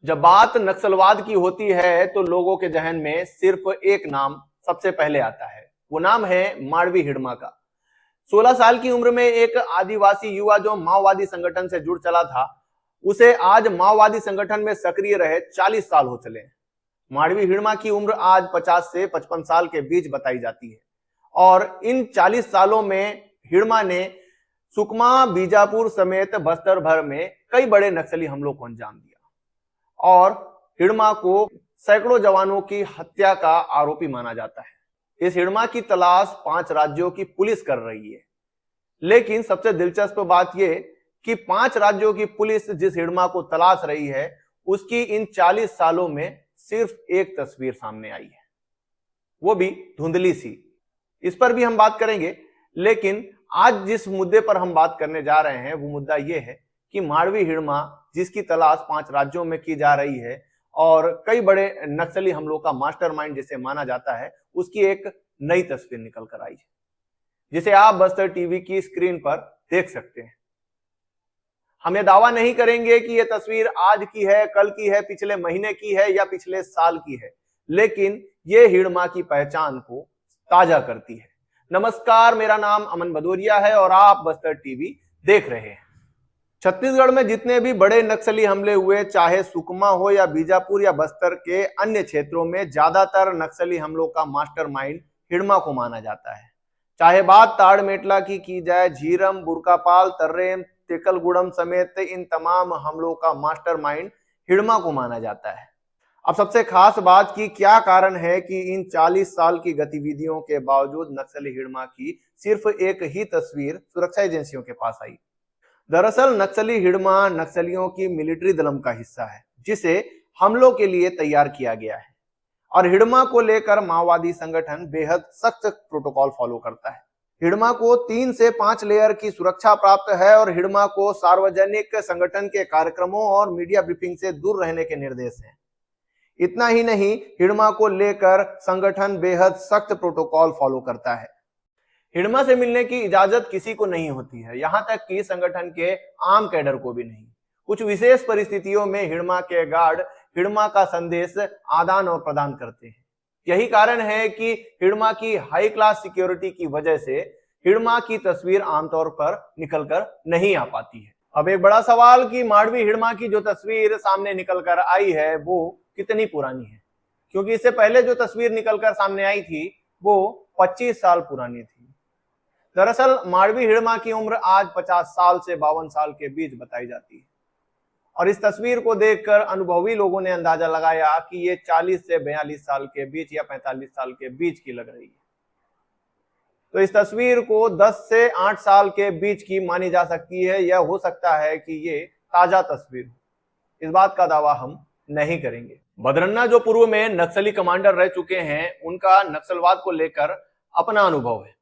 जब बात नक्सलवाद की होती है तो लोगों के जहन में सिर्फ एक नाम सबसे पहले आता है। वो नाम है माड़वी हिड़मा का। 16 साल की उम्र में एक आदिवासी युवा जो माओवादी संगठन से जुड़ चला था, उसे आज माओवादी संगठन में सक्रिय रहे 40 साल हो चले। माड़वी हिड़मा की उम्र आज 50 से 55 साल के बीच बताई जाती है और इन 40 सालों में हिड़मा ने सुकमा, बीजापुर समेत बस्तर भर में कई बड़े नक्सली हमलों को अंजाम दिया और हिड़मा को सैकड़ों जवानों की हत्या का आरोपी माना जाता है। इस हिड़मा की तलाश 5 राज्यों की पुलिस कर रही है, लेकिन सबसे दिलचस्प बात यह कि 5 राज्यों की पुलिस जिस हिड़मा को तलाश रही है, उसकी इन 40 सालों में सिर्फ एक तस्वीर सामने आई है, वो भी धुंधली सी। इस पर भी हम बात करेंगे, लेकिन आज जिस मुद्दे पर हम बात करने जा रहे हैं वो मुद्दा यह है कि माड़वी हिड़मा जिसकी तलाश 5 राज्यों में की जा रही है और कई बड़े नक्सली हमलों का मास्टरमाइंड जिसे माना जाता है, उसकी एक नई तस्वीर निकल कर आई है, जिसे आप बस्तर टीवी की स्क्रीन पर देख सकते हैं। हम ये दावा नहीं करेंगे कि यह तस्वीर आज की है, कल की है, पिछले महीने की है या पिछले साल की है, लेकिन यह हिड़मा की पहचान को ताजा करती है। नमस्कार, मेरा नाम अमन भदौरिया है और आप बस्तर टीवी देख रहे हैं। छत्तीसगढ़ में जितने भी बड़े नक्सली हमले हुए, चाहे सुकमा हो या बीजापुर या बस्तर के अन्य क्षेत्रों में, ज्यादातर नक्सली हमलों का मास्टरमाइंड हिड़मा को माना जाता है। चाहे बात ताड़मेटला की जाए, झीरम, बुरकापाल, तर्रेम, तेकलगुड़म समेत इन तमाम हमलों का मास्टरमाइंड हिड़मा को माना जाता है। अब सबसे खास बात की क्या कारण है कि इन 40 साल की गतिविधियों के बावजूद नक्सली हिड़मा की सिर्फ एक ही तस्वीर सुरक्षा एजेंसियों के पास आई। दरअसल नक्सली हिड़मा नक्सलियों की मिलिट्री दलम का हिस्सा है, जिसे हमलों के लिए तैयार किया गया है और हिड़मा को लेकर माओवादी संगठन बेहद सख्त प्रोटोकॉल फॉलो करता है। हिड़मा को 3 से 5 लेयर की सुरक्षा प्राप्त है और हिड़मा को सार्वजनिक संगठन के कार्यक्रमों और मीडिया ब्रीफिंग से दूर रहने के निर्देश हैं। इतना ही नहीं, हिड़मा को लेकर संगठन बेहद सख्त प्रोटोकॉल फॉलो करता है। हिड़मा से मिलने की इजाजत किसी को नहीं होती है, यहां तक कि संगठन के आम कैडर को भी नहीं। कुछ विशेष परिस्थितियों में हिड़मा के गार्ड हिड़मा का संदेश आदान और प्रदान करते हैं। यही कारण है कि हिड़मा की हाई क्लास सिक्योरिटी की वजह से हिड़मा की तस्वीर आमतौर पर निकलकर नहीं आ पाती है। अब एक बड़ा सवाल कि माड़वी हिड़मा की जो तस्वीर सामने निकलकर आई है वो कितनी पुरानी है, क्योंकि इससे पहले जो तस्वीर निकलकर सामने आई थी वो 25 साल पुरानी थी। दरअसल माड़वी हिड़मा की उम्र आज 50 साल से 52 साल के बीच बताई जाती है और इस तस्वीर को देखकर अनुभवी लोगों ने अंदाजा लगाया कि ये 40 से 42 साल के बीच या 45 साल के बीच की लग रही है। तो इस तस्वीर को 10 से 8 साल के बीच की मानी जा सकती है, या हो सकता है कि ये ताजा तस्वीर हो। इस बात का दावा हम नहीं करेंगे। बदरन्ना जो पूर्व में नक्सली कमांडर रह चुके हैं, उनका नक्सलवाद को लेकर अपना अनुभव है।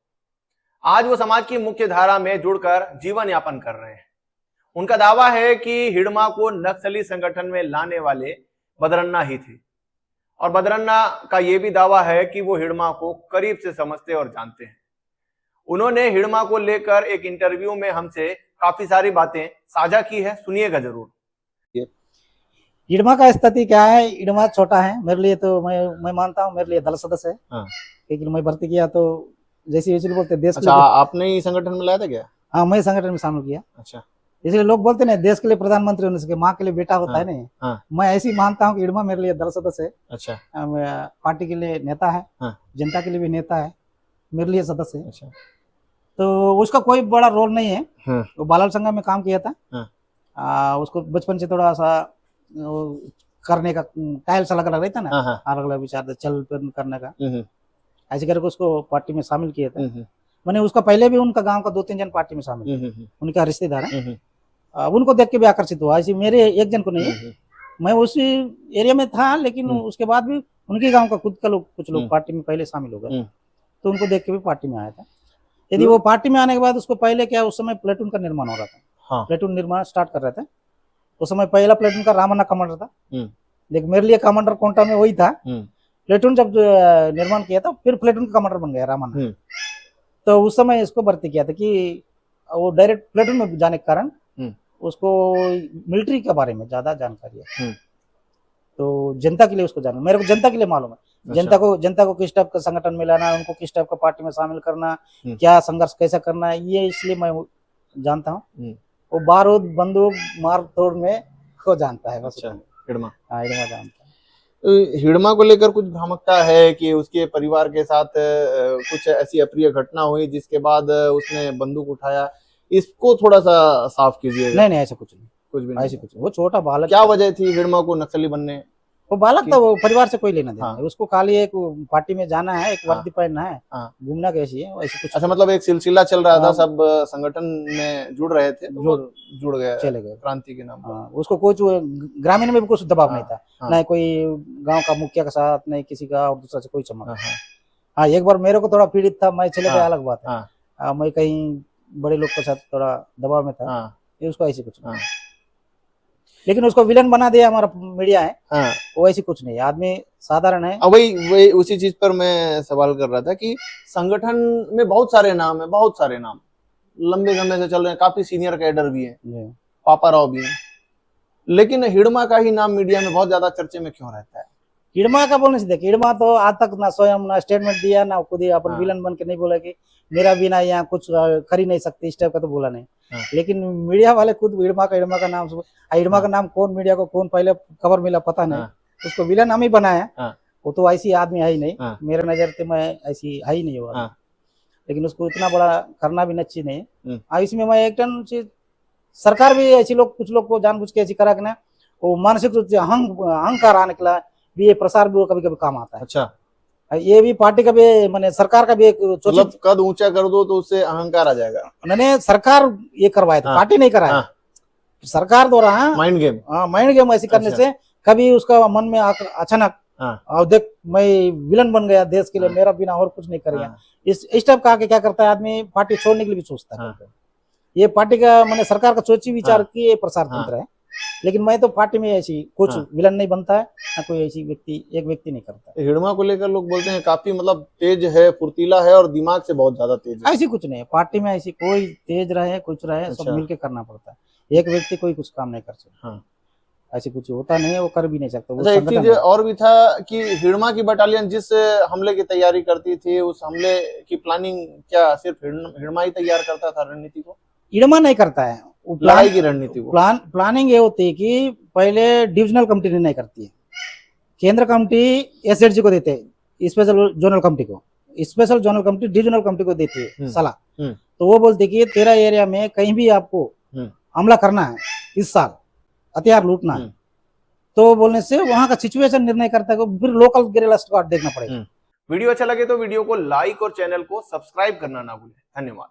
आज वो समाज की मुख्य धारा में जुड़कर जीवन यापन कर रहे हैं। उनका दावा है कि हिड़मा को नक्सली संगठन में लाने वाले बदरन्ना ही थे और बदरन्ना का यह भी दावा है कि वो हिड़मा को करीब से समझते और जानते हैं। उन्होंने हिड़मा को लेकर एक इंटरव्यू में हमसे काफी सारी बातें साझा की है, सुनिएगा जरूर। हिड़मा का स्थिति क्या है? हिड़मा छोटा है मेरे लिए, तो मैं मानता हूँ मेरे लिए दल सदस्य है। हाँ। लेकिन मैं भर्ती किया तो जैसे इसलिए बोलते देश अच्छा, आपने ही संगठन में लाया था क्या? हाँ, मैं संगठन में शामिल किया। अच्छा, इसलिए लोग बोलते ना देश के लिए प्रधानमंत्री होने से माँ के लिए बेटा होता है नहीं। हाँ। मैं ऐसे ही मानता हूँ कि हिड़मा मेरे लिए दल सदस्य है। अच्छा, पार्टी के लिए नेता है। हाँ। जनता के लिए भी नेता है, मेरे लिए सदस्य है। अच्छा, तो उसका कोई बड़ा रोल नहीं है। हाँ। वो बालाल संघ में काम किया था। हाँ। उसको बचपन से थोड़ा सा करने का टाइल सा अलग रहता ना, अलग अलग विचार चल करने का, ऐसे करके उसको पार्टी में शामिल किया था। मैंने उसका पहले भी उनका गांव का 2-3 जन पार्टी में शामिल, उनका रिश्तेदार है। उनको देख के भी आकर्षित हुआ, ऐसे मेरे एक जन को नहीं है। मैं उसी एरिया में था, लेकिन उसके बाद भी उनके गांव का खुद का लोग, कुछ लोग पार्टी में पहले शामिल हो गए, तो उनको देख के भी पार्टी में आया था। यदि वो पार्टी में आने के बाद उसको पहले क्या, उस समय प्लेटून का निर्माण हो रहा था। प्लेटून निर्माण स्टार्ट कर रहे थे उस समय। पहला प्लेटून का रामन्ना कमांडर था, लेकिन मेरे लिए कमांडर कोंटा में वही था। प्लेटून जब निर्माण किया था, फिर प्लेटून का कमांडर बन गया रामन्ना। तो उस समय इसको भर्ती किया था कि वो डायरेक्ट प्लेटून में जाने के कारण उसको मिलिट्री के बारे में ज्यादा जानकारी है। तो जनता के लिए उसको जानना, मेरे को जनता के लिए मालूम है। जनता को किस टाइप का संगठन में लाना, उनको किस टाइप का पार्टी में शामिल करना, क्या संघर्ष कैसा करना है, ये इसलिए मैं जानता हूँ। वो बारूद बंदूक मार तोड़ में को जानता है बस। हिड़मा, हाँ, हिड़मा जानता है। हिड़मा को लेकर कुछ भ्रामकता है कि उसके परिवार के साथ कुछ ऐसी अप्रिय घटना हुई जिसके बाद उसने बंदूक उठाया, इसको थोड़ा सा साफ कीजिएगा। नहीं, ऐसा कुछ नहीं, कुछ भी नहीं, ऐसे कुछ। वो छोटा बालक। क्या वजह थी हिड़मा को नक्सली बनने? वो बालक था, वो परिवार से कोई लेना देना है। उसको खाली एक पार्टी में जाना है, एक वर्दी पहनना है, घूमना कैसी है वैसे कुछ। अच्छा, मतलब एक सिलसिला चल रहा था, सब संगठन में जुड़ रहे थे, जुड़ गए, चले गए क्रांति के नाम पर। उसको कुछ ग्रामीण में भी कुछ दबाव नहीं था, न कोई गांव का मुखिया के साथ, नहीं किसी का और दूसरा से कोई चमक। हाँ, एक बार मेरे को थोड़ा पीड़ित था, मैं चले गया, अलग बात है। मैं कहीं बड़े लोग के साथ थोड़ा दबाव में था, ये उसको ऐसे कुछ नहीं। लेकिन उसको विलन बना दिया हमारा मीडिया है। वो ऐसी कुछ नहीं, आदमी साधारण है। वही उसी चीज पर मैं सवाल कर रहा था कि संगठन में बहुत सारे नाम है, बहुत सारे नाम लंबे समय से चल रहे हैं, काफी सीनियर कैडर भी है, पापा राव भी है, लेकिन हिड़मा का ही नाम मीडिया में बहुत ज्यादा चर्चे में क्यों रहता है? हिड़मा का बोलने से देखिए, हिड़मा तो आज तक ना स्वयं ना स्टेटमेंट दिया, ना खुद ही अपन विलन बन के नहीं बोला कि मेरा बिना यहाँ कुछ कर ही नहीं सकते, इस टाइप का तो बोला नहीं। लेकिन मीडिया वाले खुद हिड़मा का नाम, हिड़मा का नाम कौन मीडिया को कौन पहले खबर मिला पता नहीं, उसको विलन हम ही बनाया। वो तो ऐसी आदमी है ही नहीं, मेरे नजर से मैं ऐसी है ही नहीं हुआ। लेकिन उसको इतना बड़ा करना भी अच्छी नहीं है। इसमें मैं एक टन से सरकार भी ऐसी लोग, कुछ लोग को जानबूझ के ऐसी करा के ना, वो मानसिक रूप से अहंकार आने के लिए भी ये प्रसार भी कभी कभी काम आता है। अच्छा, ये भी पार्टी का भी, माने सरकार का भी एक मतलब कद ऊंचा कर दो तो उससे अहंकार आ जाएगा। मैंने सरकार ये करवाया था, पार्टी नहीं कराया, सरकार द्वारा माइंड गेम। माइंड गेम ऐसी करने से कभी उसका मन में अचानक और देख मैं विलन बन गया देश के लिए, मेरा बिना और कुछ नहीं करेगा, इस टाइप का आके क्या करता है आदमी, पार्टी छोड़ने के लिए भी सोचता है। ये पार्टी का मैंने सरकार का सोची विचार की प्रसार तंत्र है। लेकिन मैं तो पार्टी में ऐसी कुछ विलन नहीं बनता है, ना कोई ऐसी एक व्यक्ति नहीं करता। हिड़मा को लेकर लोग बोलते हैं काफी मतलब तेज है, फुर्तीला है और दिमाग से बहुत ज्यादा तेज है। ऐसी कुछ नहीं है, पार्टी में ऐसी कोई तेज रहे कुछ रहे, सब मिलके करना पड़ता है। एक व्यक्ति कोई कुछ काम नहीं कर सकता, ऐसी कुछ होता नहीं है, वो कर भी नहीं सकता। अच्छा, एक चीज और भी था कि हिड़मा की बटालियन जिस हमले की तैयारी करती थी, उस हमले की प्लानिंग क्या सिर्फ हिड़मा ही तैयार करता था? रणनीति को हिड़मा नहीं करता है, लड़ाई की रणनीति को प्लानिंग ये होती है कि पहले डिविजनल कमेटी निर्णय करती है, केंद्र कमेटी एसएचजी को देते हैं, स्पेशल जोनल कमेटी को, special zonal committee divisional committee को देती है सलाह। तो वो बोलती है कि तेरा एरिया में कहीं भी आपको हमला करना है, इस साल हथियार लूटना है, तो बोलने से वहां का सिचुएशन निर्णय करता है, फिर लोकल गेरिला स्क्वाड देखना पड़ेगा। वीडियो अच्छा लगे तो वीडियो को लाइक और चैनल को सब्सक्राइब करना ना भूलें। धन्यवाद।